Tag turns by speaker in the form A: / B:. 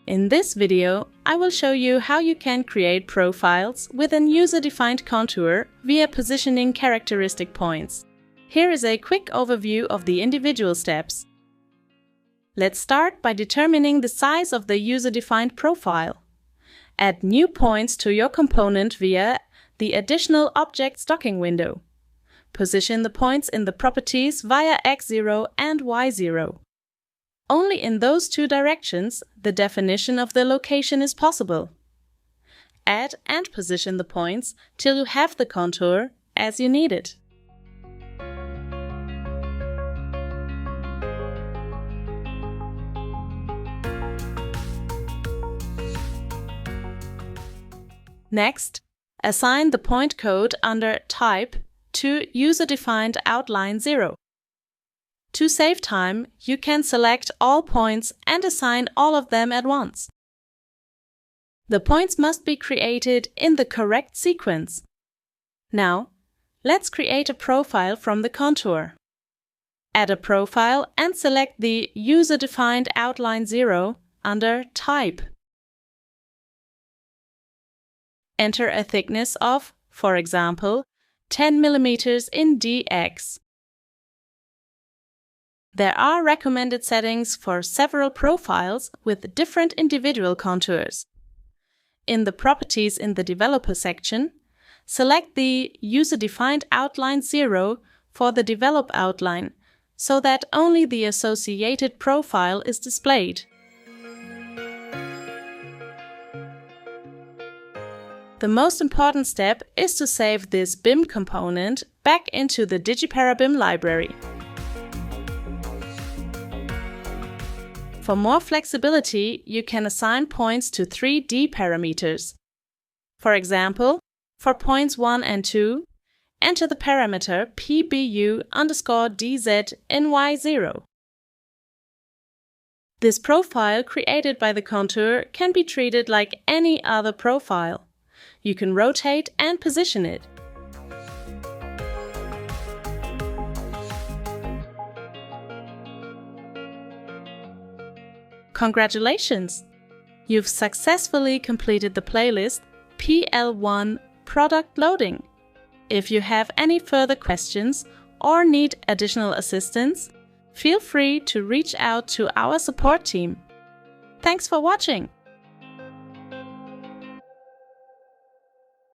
A: In this video, I will show you how you can create profiles with an user-defined contour via positioning characteristic points. Here is a quick overview of the individual steps. Let's start by determining the size of the user-defined profile. Add new points to your component via the Additional Object Stocking window. Position the points in the properties via x0 and y0. Only in those two directions the definition of the location is possible. Add and position the points till you have the contour as you need it. Next, assign the point code under Type to User-Defined Outline 0. To save time, you can select all points and assign all of them at once. The points must be created in the correct sequence. Now, let's create a profile from the contour. Add a profile and select the User-Defined Outline 0 under Type. Enter a thickness of, for example, 10 mm in dx. There are recommended settings for several profiles with different individual contours. In the Properties in the Developer section, select the User-Defined Outline 0 for the Develop outline, so that only the associated profile is displayed. The most important step is to save this BIM component back into the DigiPara BIM library. For more flexibility, you can assign points to 3D parameters. For example, for points 1 and 2, enter the parameter PBU_DZ in Y0. This profile created by the contour can be treated like any other profile. You can rotate and position it. Congratulations! You've successfully completed the playlist PL1 Product Loading. If you have any further questions or need additional assistance, feel free to reach out to our support team. Thanks for watching!